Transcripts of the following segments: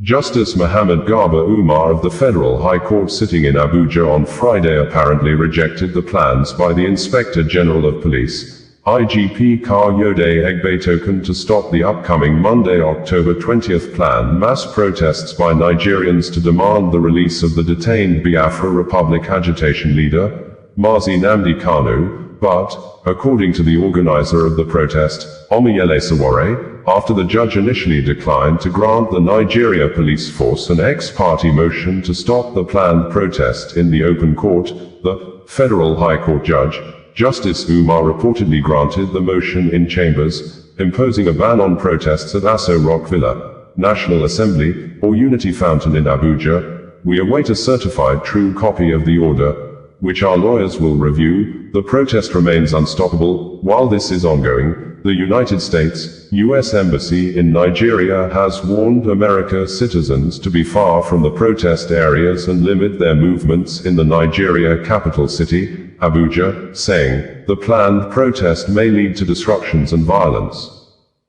Justice Mohammed Garba Umar of the Federal High Court sitting in Abuja on Friday apparently rejected the plans by the Inspector General of Police, IGP Kayode Egbetokun, to stop the upcoming Monday, October 20th planned mass protests by Nigerians to demand the release of the detained Biafra Republic agitation leader, Mazi Nnamdi Kanu, but, according to the organizer of the protest, Omoyele Sowore, after the judge initially declined to grant the Nigeria police force an ex-parte motion to stop the planned protest in the open court, the Federal High Court judge, Justice Umar, reportedly granted the motion in chambers, imposing a ban on protests at Aso Rock Villa, National Assembly, or Unity Fountain in Abuja. We await a certified true copy of the order, which our lawyers will review. The protest remains unstoppable. While this is ongoing, the United States, U.S. Embassy in Nigeria has warned American citizens to be far from the protest areas and limit their movements in the Nigeria capital city, Abuja, saying, the planned protest may lead to disruptions and violence.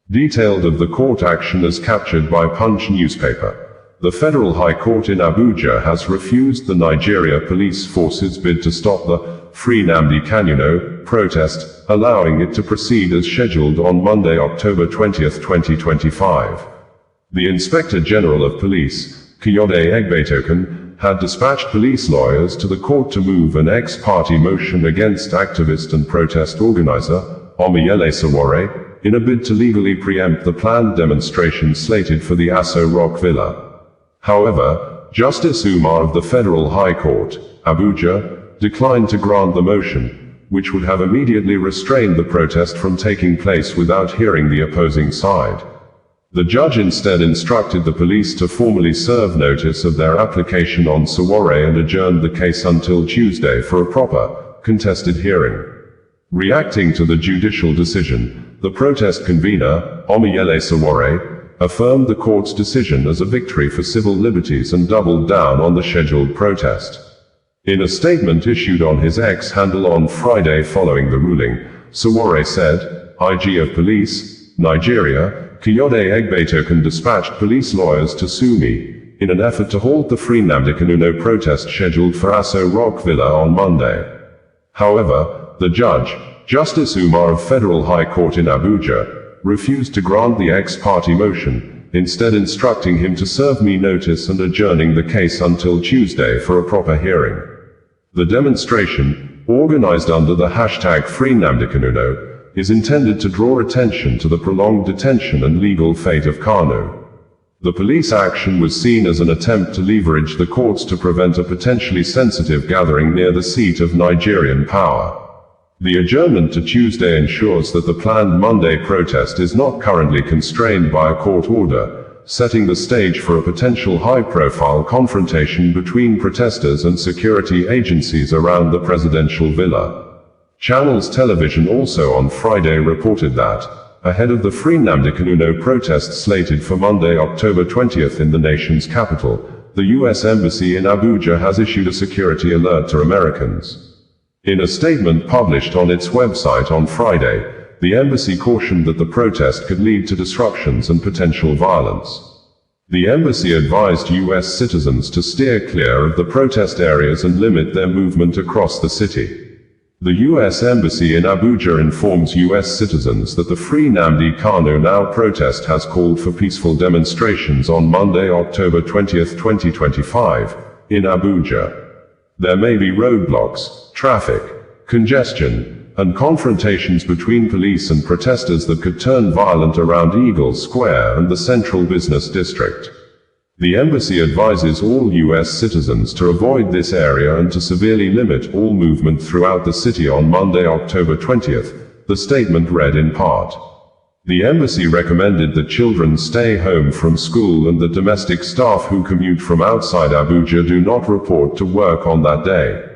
Detailed of the court action as captured by Punch newspaper. The Federal High Court in Abuja has refused the Nigeria police force's bid to stop the Free Nnamdi Kanu protest, allowing it to proceed as scheduled on Monday, October 20, 2025. The Inspector General of Police, Kayode Egbetokun, had dispatched police lawyers to the court to move an ex-parte motion against activist and protest organizer, Omoyele Sowore, in a bid to legally preempt the planned demonstration slated for the Aso Rock Villa. However, Justice Umar of the Federal High Court, Abuja, declined to grant the motion, which would have immediately restrained the protest from taking place without hearing the opposing side. The judge instead instructed the police to formally serve notice of their application on Sowore and adjourned the case until Tuesday for a proper, contested hearing. Reacting to the judicial decision, the protest convener, Omoyele Sowore, affirmed the court's decision as a victory for civil liberties and doubled down on the scheduled protest. In a statement issued on his X handle on Friday following the ruling, Sowore said, IG of Police, Nigeria, Kayode Egbetokun dispatched police lawyers to sue me, in an effort to halt the Free Nnamdi Kanu protest scheduled for Aso Rock Villa on Monday. However, the judge, Justice Umar of Federal High Court in Abuja, refused to grant the ex-parte motion, instead instructing him to serve me notice and adjourning the case until Tuesday for a proper hearing. The demonstration, organized under the hashtag Free Nnamdi Kanu, is intended to draw attention to the prolonged detention and legal fate of Kanu. The police action was seen as an attempt to leverage the courts to prevent a potentially sensitive gathering near the seat of Nigerian power. The adjournment to Tuesday ensures that the planned Monday protest is not currently constrained by a court order, setting the stage for a potential high-profile confrontation between protesters and security agencies around the presidential villa. Channels Television also on Friday reported that, ahead of the Free Nnamdi Kanu protest slated for Monday, October 20th in the nation's capital, the U.S. Embassy in Abuja has issued a security alert to Americans. In a statement published on its website on Friday, the embassy cautioned that the protest could lead to disruptions and potential violence. The embassy advised U.S. citizens to steer clear of the protest areas and limit their movement across the city. The U.S. Embassy in Abuja informs U.S. citizens that the Free Nnamdi Kanu Now protest has called for peaceful demonstrations on Monday, October 20, 2025, in Abuja. There may be roadblocks, traffic, congestion, and confrontations between police and protesters that could turn violent around Eagle Square and the Central Business District. The embassy advises all U.S. citizens to avoid this area and to severely limit all movement throughout the city on Monday, October 20th, the statement read in part. The embassy recommended that children stay home from school and that domestic staff who commute from outside Abuja do not report to work on that day.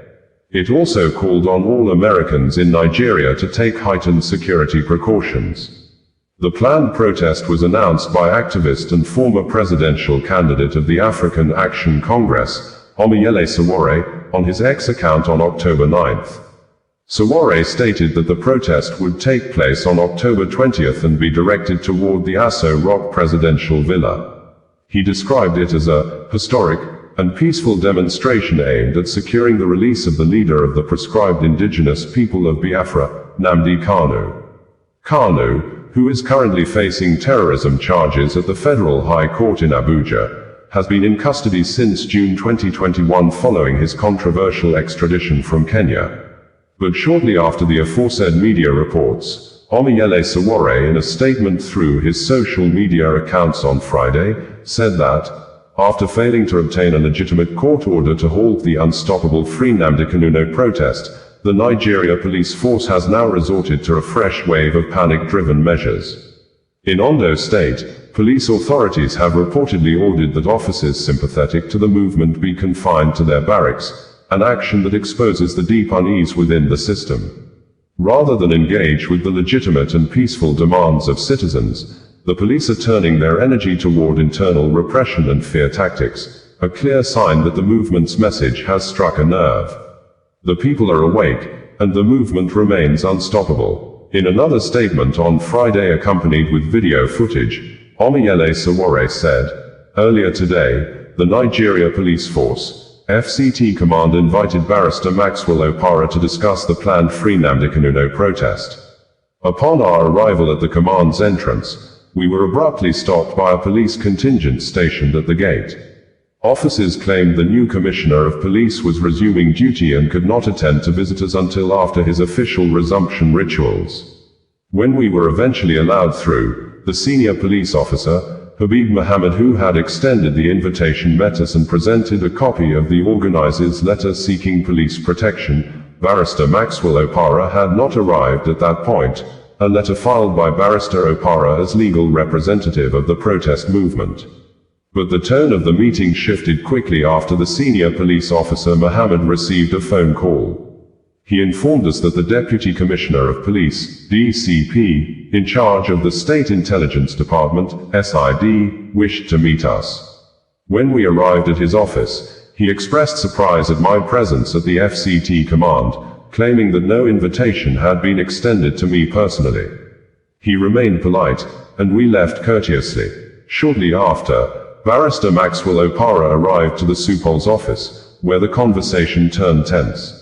It also called on all Americans in Nigeria to take heightened security precautions. The planned protest was announced by activist and former presidential candidate of the African Action Congress, Omoyele Sowore, on his X account on October 9th. Sowore stated that the protest would take place on October 20th and be directed toward the Aso Rock presidential villa. He described it as a historic and peaceful demonstration aimed at securing the release of the leader of the proscribed indigenous people of Biafra, Nnamdi Kanu. Kanu, who is currently facing terrorism charges at the Federal High Court in Abuja, has been in custody since June 2021 following his controversial extradition from Kenya. But shortly after the aforesaid media reports, Omoyele Sowore, in a statement through his social media accounts on Friday, said that, after failing to obtain a legitimate court order to halt the unstoppable Free Nnamdi Kanu protest, the Nigeria police force has now resorted to a fresh wave of panic-driven measures. In Ondo State, police authorities have reportedly ordered that officers sympathetic to the movement be confined to their barracks, an action that exposes the deep unease within the system. Rather than engage with the legitimate and peaceful demands of citizens, the police are turning their energy toward internal repression and fear tactics, a clear sign that the movement's message has struck a nerve. The people are awake, and the movement remains unstoppable. In another statement on Friday accompanied with video footage, Omoyele Sowore said, earlier today, the Nigeria Police Force, FCT Command invited Barrister Maxwell Opara to discuss the planned Free Nnamdi Kanu protest. Upon our arrival at the command's entrance, we were abruptly stopped by a police contingent stationed at the gate. Officers claimed the new commissioner of police was resuming duty and could not attend to visitors until after his official resumption rituals. When we were eventually allowed through, the senior police officer, Habib Mohammed, who had extended the invitation, met us and presented a copy of the organizer's letter seeking police protection. Barrister Maxwell Opara had not arrived at that point, a letter filed by Barrister Opara as legal representative of the protest movement. But the tone of the meeting shifted quickly after the senior police officer Mohammed received a phone call. He informed us that the Deputy Commissioner of Police, DCP, in charge of the State Intelligence Department, SID, wished to meet us. When we arrived at his office, he expressed surprise at my presence at the FCT command, claiming that no invitation had been extended to me personally. He remained polite, and we left courteously. Shortly after, Barrister Maxwell Opara arrived to the Supol's office, where the conversation turned tense.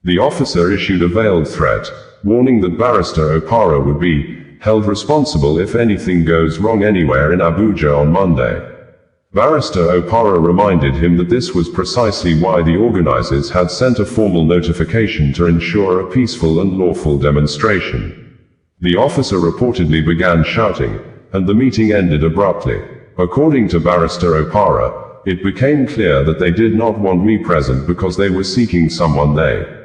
The officer issued a veiled threat, warning that Barrister Opara would be held responsible if anything goes wrong anywhere in Abuja on Monday. Barrister Opara reminded him that this was precisely why the organizers had sent a formal notification to ensure a peaceful and lawful demonstration. The officer reportedly began shouting, and the meeting ended abruptly. According to Barrister Opara, it became clear that they did not want me present because they were seeking someone they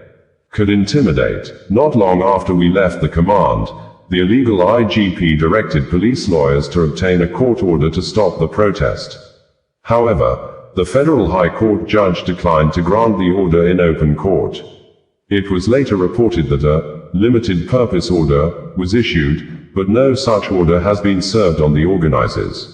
could intimidate. Not long after we left the command, the illegal IGP directed police lawyers to obtain a court order to stop the protest. However, the Federal High Court judge declined to grant the order in open court. It was later reported that a limited purpose order was issued, but no such order has been served on the organizers.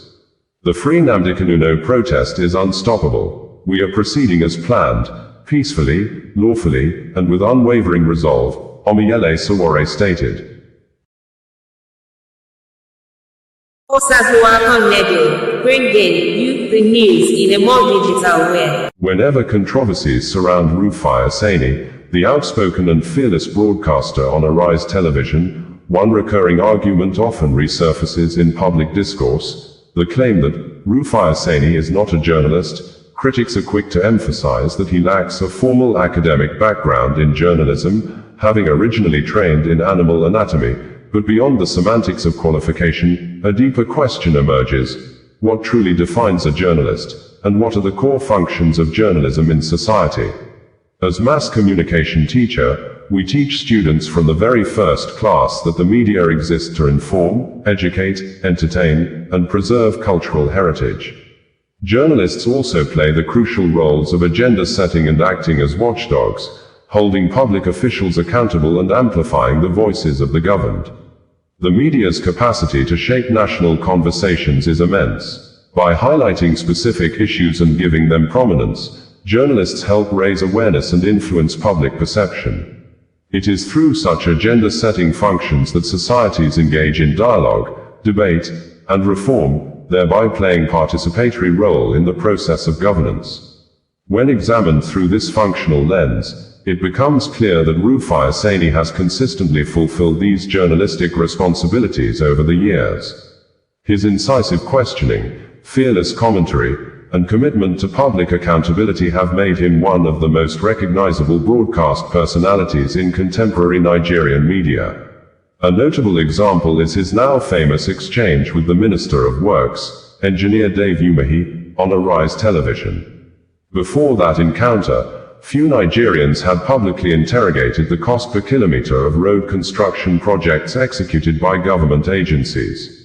The Free Nnamdi Kanu protest is unstoppable. We are proceeding as planned, peacefully, lawfully, and with unwavering resolve, Omoyele Sowore stated. Bringing you the news in a more digital way. Whenever controversies surround Rufai Aseni, the outspoken and fearless broadcaster on Arise Television, one recurring argument often resurfaces in public discourse: the claim that Rufai Aseni is not a journalist. Critics are quick to emphasize that he lacks a formal academic background in journalism, having originally trained in animal anatomy. But beyond the semantics of qualification, a deeper question emerges. What truly defines a journalist, and what are the core functions of journalism in society? As mass communication teacher, we teach students from the very first class that the media exists to inform, educate, entertain, and preserve cultural heritage. Journalists also play the crucial roles of agenda setting and acting as watchdogs, holding public officials accountable and amplifying the voices of the governed. The media's capacity to shape national conversations is immense. By highlighting specific issues and giving them prominence, journalists help raise awareness and influence public perception. It is through such agenda-setting functions that societies engage in dialogue, debate, and reform. thereby playing participatory role in the process of governance. When examined through this functional lens, it becomes clear that Rufai Sani has consistently fulfilled these journalistic responsibilities over the years. His incisive questioning, fearless commentary, and commitment to public accountability have made him one of the most recognizable broadcast personalities in contemporary Nigerian media. A notable example is his now famous exchange with the Minister of Works, Engineer Dave Umahi, on Arise Television. Before that encounter, few Nigerians had publicly interrogated the cost per kilometer of road construction projects executed by government agencies.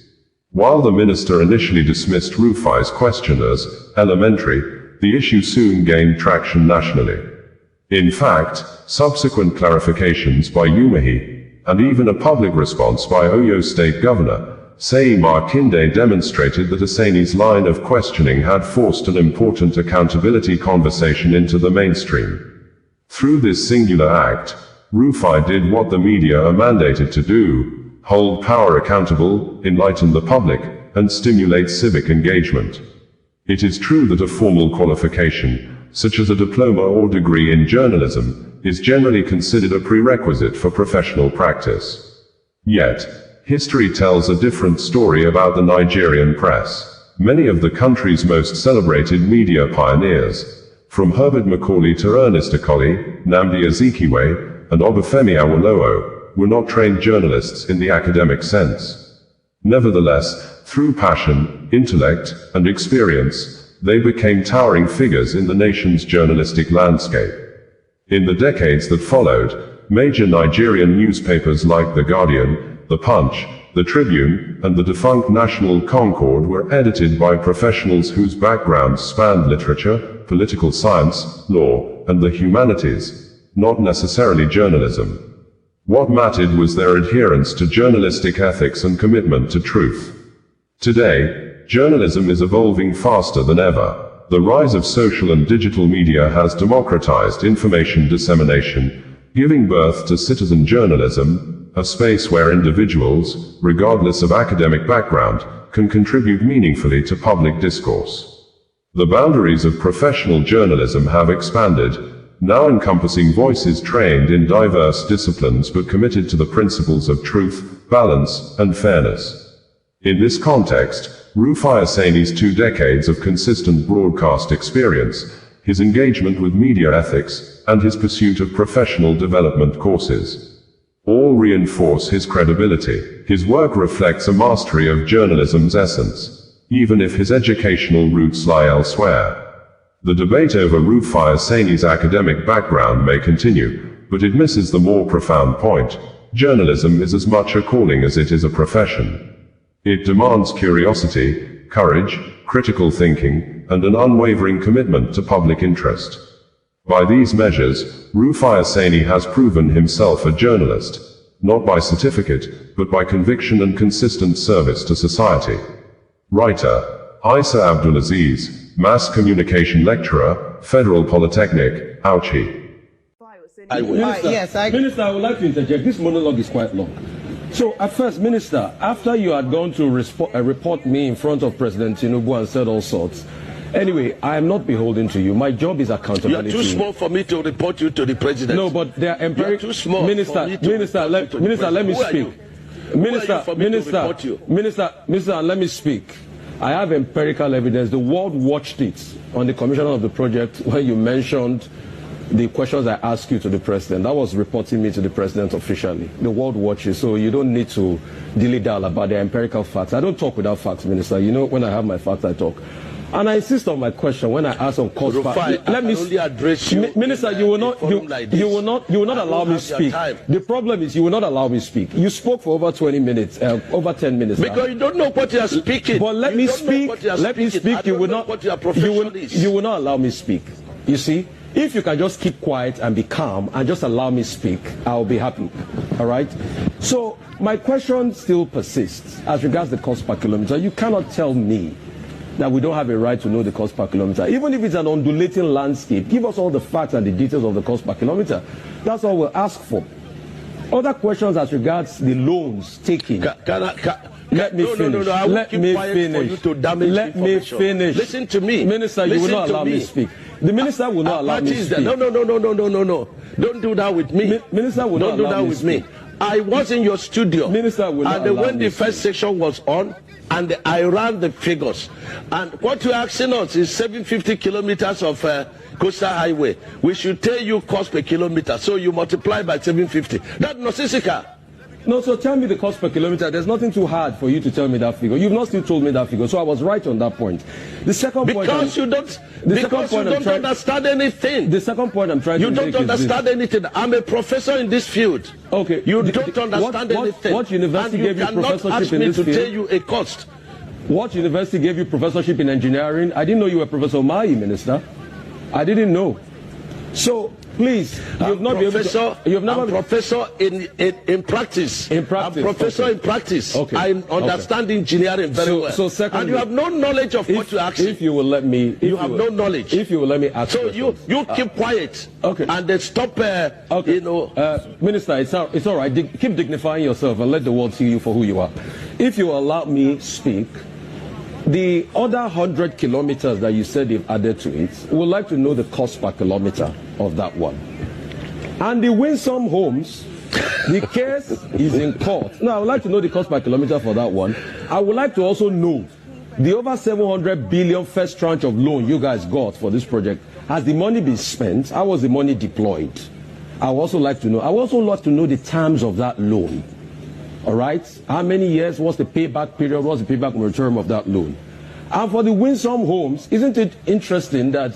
While the minister initially dismissed Rufai's question as elementary, the issue soon gained traction nationally. In fact, subsequent clarifications by Umahi, and even a public response by Oyo State Governor, Seyi Makinde, demonstrated that Asani's line of questioning had forced an important accountability conversation into the mainstream. Through this singular act, Rufai did what the media are mandated to do: hold power accountable, enlighten the public, and stimulate civic engagement. It is true that a formal qualification, such as a diploma or degree in journalism, is generally considered a prerequisite for professional practice. Yet, history tells a different story about the Nigerian press. Many of the country's most celebrated media pioneers, from Herbert Macaulay to Ernest Akoli, Nnamdi Azikiwe, and Obafemi Awolowo, were not trained journalists in the academic sense. Nevertheless, through passion, intellect, and experience, they became towering figures in the nation's journalistic landscape. In the decades that followed, major Nigerian newspapers like The Guardian, The Punch, The Tribune, and the defunct National Concord were edited by professionals whose backgrounds spanned literature, political science, law, and the humanities, not necessarily journalism. What mattered was their adherence to journalistic ethics and commitment to truth. Today, journalism is evolving faster than ever. The rise of social and digital media has democratized information dissemination, giving birth to citizen journalism, a space where individuals, regardless of academic background, can contribute meaningfully to public discourse. The boundaries of professional journalism have expanded, now encompassing voices trained in diverse disciplines but committed to the principles of truth, balance, and fairness. In this context, Rufai Sani's 2 decades of consistent broadcast experience, his engagement with media ethics, and his pursuit of professional development courses, all reinforce his credibility. His work reflects a mastery of journalism's essence, even if his educational roots lie elsewhere. The debate over Rufai Sani's academic background may continue, but it misses the more profound point. Journalism is as much a calling as it is a profession. It demands curiosity, courage, critical thinking, and an unwavering commitment to public interest. By these measures, Rufai Sani has proven himself a journalist, not by certificate, but by conviction and consistent service to society. Writer Isa Abdulaziz, Mass Communication Lecturer, Federal Polytechnic, Auchi. Minister, I would like to interject. This monologue is quite long. So, at first, Minister, after you had gone to report me in front of President Tinubu and said all sorts, anyway, I am not beholden to you. My job is accountability. You are too small for me to report you to the President. No, but they are empirical. Minister, let me speak. Minister, let me speak. I have empirical evidence. The world watched it on the commissioner of the project when you mentioned the questions I asked you to the president. That was reporting me to the president officially. The world watches, so you don't need to dilly-dally about the empirical facts. I don't talk without facts, Minister. You know, when I have my facts, I talk. And I insist on my question when I ask on cost. Let me only address you. Minister, you will not allow me speak. The problem is you will not allow me speak. You spoke for over 20 minutes, over 10 minutes. Because you don't know what you are speaking. But let me speak. Let me speak. You will not. You will not allow me speak. You see, if you can just keep quiet and be calm and just allow me speak, I'll be happy. All right. So my question still persists as regards the cost per kilometer. You cannot tell me that we don't have a right to know the cost per kilometer. Even if it's an undulating landscape, give us all the facts and the details of the cost per kilometer. That's all we'll ask for. Other questions as regards the loans taken. Let me finish. No. I will Let keep me quiet finish. for you to damage Let me information. finish. Listen to me. Minister, you will Listen not to allow me to speak. The minister will not allow me to speak. No. Don't do that with me. Minister will not Don't do allow that me with to me. speak. I was in your studio. Minister will not and allow when me the to first speak. section was on, and I ran the figures. And what you're asking us is 750 kilometers of coastal highway. We should tell you cost per kilometer. So you multiply by 750. That's nonsensical. No, so tell me the cost per kilometer. There's nothing too hard for you to tell me that figure. You've not still told me that figure, so I was right on that point. The second point, because you don't understand anything. The second point I'm trying to make is You don't understand anything. I'm a professor in this field. Okay. You don't understand anything. What university gave you professorship in this field? And you cannot ask me to tell you a cost. What university gave you professorship in engineering? I didn't know you were Professor Mai, Minister. I didn't know. So please, you've not been able to. You've never. I'm professor in practice. In practice. I'm professor okay. in practice. Okay. I understand engineering very well. So secondly, and you have no knowledge of what you're asking. If you will let me, you have no knowledge. If you will let me ask. So you keep quiet. Okay. And then stop. Okay. You know. Minister, it's all right. Keep dignifying yourself and let the world see you for who you are. If you allow me speak. The other 100 kilometers that you said they've added to it, we would like to know the cost per kilometer of that one. And the Winsome Homes, the case is in court. Now, I would like to know the cost per kilometer for that one. I would like to also know the over 700 billion first tranche of loan you guys got for this project. Has the money been spent? How was the money deployed? I would also like to know. I would also like to know the terms of that loan. All right, how many years? What's the payback period? What's the payback term of that loan? And for the Winsome Homes, isn't it interesting that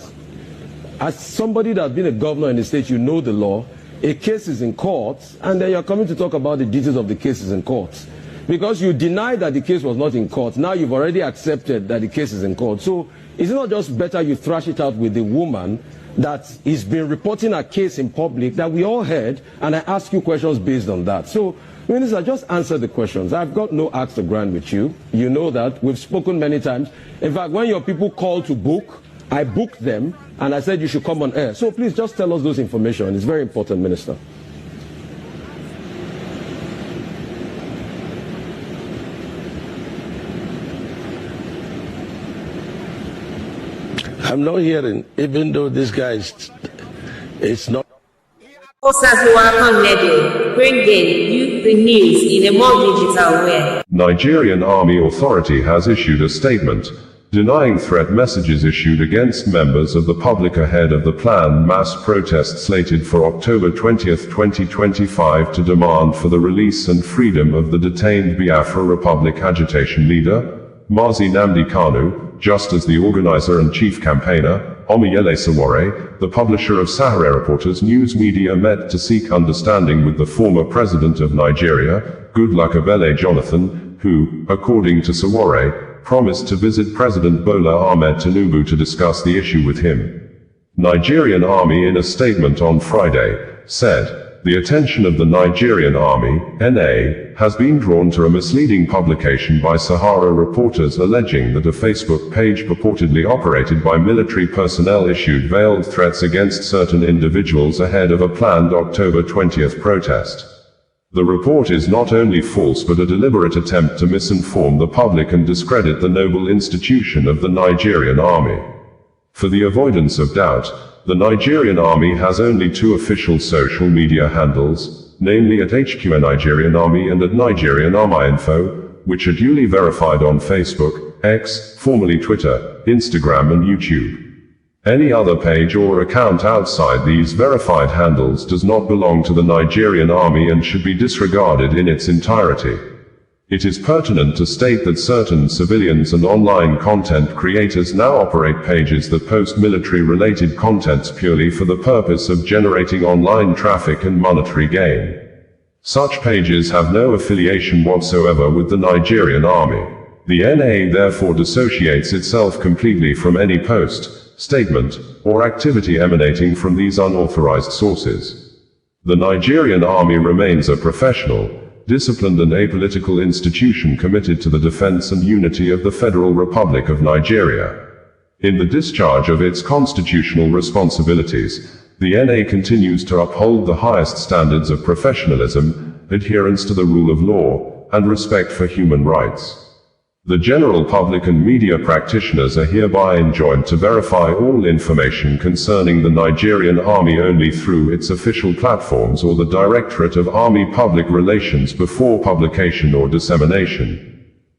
as somebody that's been a governor in the state, you know the law, a case is in court, and then you're coming to talk about the details of the cases in court. Because you denied that the case was not in court, now you've already accepted that the case is in court. So is it not just better you thrash it out with the woman that has been reporting a case in public that we all heard, and I ask you questions based on that? So, Minister, just answer the questions. I've got no axe to grind with you. You know that. We've spoken many times. In fact, when your people call to book, I booked them, and I said you should come on air. So please just tell us those information. It's very important, Minister. I'm not hearing, even though this guy is not. Bringing you the news in a more digital way. Nigerian Army Authority has issued a statement denying threat messages issued against members of the public ahead of the planned mass protest slated for October 20, 2025 to demand for the release and freedom of the detained Biafra Republic agitation leader, Mazi Nnamdi Kanu, just as the organizer and chief campaigner, Omoyele Sowore, the publisher of Sahara Reporters news media, met to seek understanding with the former president of Nigeria, Goodluck Ebele Jonathan, who, according to Sowore, promised to visit President Bola Ahmed Tinubu to discuss the issue with him. Nigerian Army, in a statement on Friday, said, "The attention of the Nigerian Army, NA, has been drawn to a misleading publication by Sahara Reporters alleging that a Facebook page purportedly operated by military personnel issued veiled threats against certain individuals ahead of a planned October 20th protest. The report is not only false but a deliberate attempt to misinform the public and discredit the noble institution of the Nigerian Army. For the avoidance of doubt, the Nigerian Army has only two official social media handles, namely at HQ Nigerian Army and at Nigerian Army Info, which are duly verified on Facebook, X, formerly Twitter, Instagram and YouTube. Any other page or account outside these verified handles does not belong to the Nigerian Army and should be disregarded in its entirety. It is pertinent to state that certain civilians and online content creators now operate pages that post military-related contents purely for the purpose of generating online traffic and monetary gain. Such pages have no affiliation whatsoever with the Nigerian Army. The NA therefore dissociates itself completely from any post, statement, or activity emanating from these unauthorized sources. The Nigerian Army remains a professional, disciplined and apolitical institution committed to the defense and unity of the Federal Republic of Nigeria. In the discharge of its constitutional responsibilities, the NA continues to uphold the highest standards of professionalism, adherence to the rule of law, and respect for human rights. The general public and media practitioners are hereby enjoined to verify all information concerning the Nigerian Army only through its official platforms or the Directorate of Army Public Relations before publication or dissemination.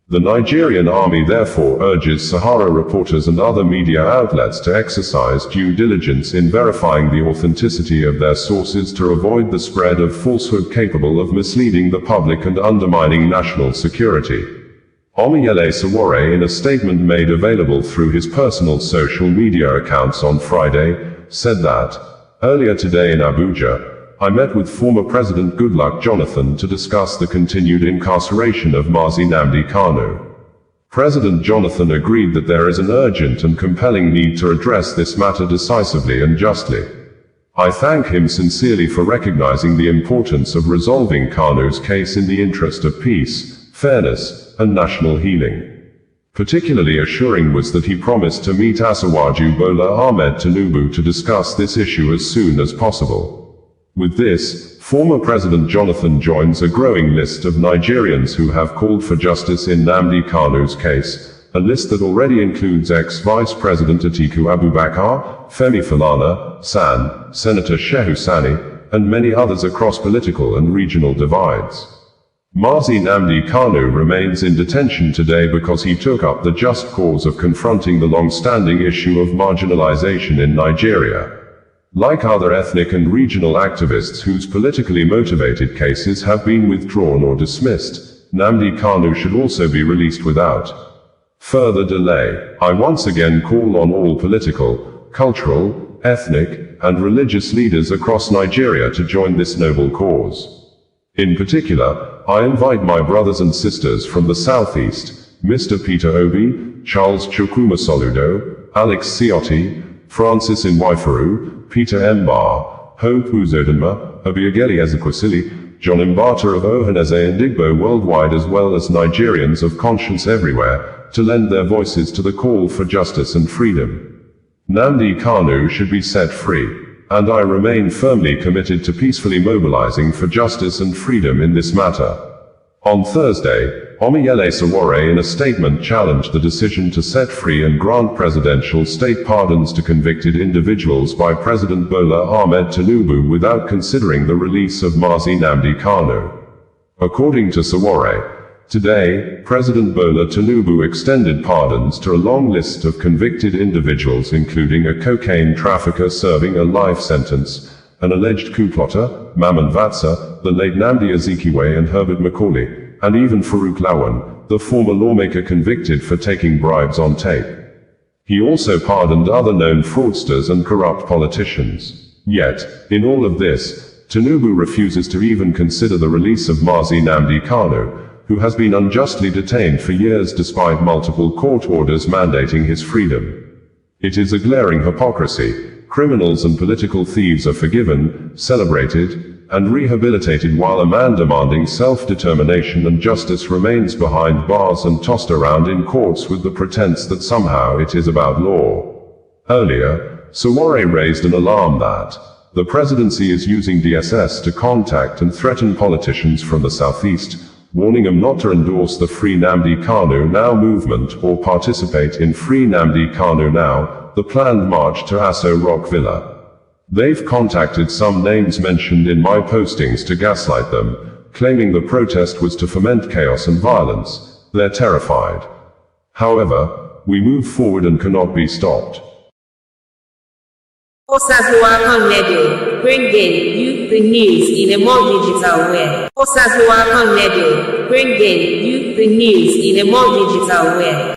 The Nigerian Army therefore urges Sahara reporters and other media outlets to exercise due diligence in verifying the authenticity of their sources to avoid the spread of falsehood capable of misleading the public and undermining national security. Omoyele Sowore, in a statement made available through his personal social media accounts on Friday, said that, "Earlier today in Abuja, I met with former President Goodluck Jonathan to discuss the continued incarceration of Mazi Nnamdi Kanu. President Jonathan agreed that there is an urgent and compelling need to address this matter decisively and justly. I thank him sincerely for recognizing the importance of resolving Kanu's case in the interest of peace, fairness, and national healing. Particularly assuring was that he promised to meet Asiwaju Bola Ahmed Tinubu to discuss this issue as soon as possible." With this, former President Jonathan joins a growing list of Nigerians who have called for justice in Nnamdi Kanu's case, a list that already includes ex-Vice President Atiku Abubakar, Femi Falana, San, Senator Shehu Sani, and many others across political and regional divides. Mazi Nnamdi Kanu remains in detention today because he took up the just cause of confronting the long-standing issue of marginalization in Nigeria. Like other ethnic and regional activists whose politically motivated cases have been withdrawn or dismissed, Nnamdi Kanu should also be released without further delay. I once again call on all political, cultural, ethnic, and religious leaders across Nigeria to join this noble cause. In particular, I invite my brothers and sisters from the Southeast, Mr. Peter Obi, Charles Chukwuma Soludo, Alex Ciotti, Francis Nwaifaru, Peter Mbar, Hope Uzodinma, Obiageli Ezekwesili, John Mbata of Ohaneze and Igbo worldwide, as well as Nigerians of conscience everywhere, to lend their voices to the call for justice and freedom. Nnamdi Kanu should be set free, and I remain firmly committed to peacefully mobilizing for justice and freedom in this matter. On Thursday, Omoyele Sowore in a statement challenged the decision to set free and grant presidential state pardons to convicted individuals by President Bola Ahmed Tinubu without considering the release of Mazi Nnamdi Kanu. According to Sowore, today, President Bola Tinubu extended pardons to a long list of convicted individuals, including a cocaine trafficker serving a life sentence, an alleged coup plotter, Maman Vatsa, the late Nnamdi Azikiwe and Herbert Macaulay, and even Farouk Lawan, the former lawmaker convicted for taking bribes on tape. He also pardoned other known fraudsters and corrupt politicians. Yet, in all of this, Tinubu refuses to even consider the release of Mazi Nnamdi Kanu, who has been unjustly detained for years despite multiple court orders mandating his freedom. It is a glaring hypocrisy. Criminals and political thieves are forgiven, celebrated, and rehabilitated, while a man demanding self-determination and justice remains behind bars and tossed around in courts with the pretense that somehow it is about law. Earlier, Sowore raised an alarm that the presidency is using DSS to contact and threaten politicians from the Southeast, warning them not to endorse the Free Nnamdi Kanu Now movement or participate in Free Nnamdi Kanu Now, the planned march to Aso Rock Villa. They've contacted some names mentioned in my postings to gaslight them, claiming the protest was to foment chaos and violence. They're terrified. However, we move forward and cannot be stopped. Osazuwakan Radio, bringing you the news in a more digital way. Osazuwakan Radio, bringing you the news in a more digital way.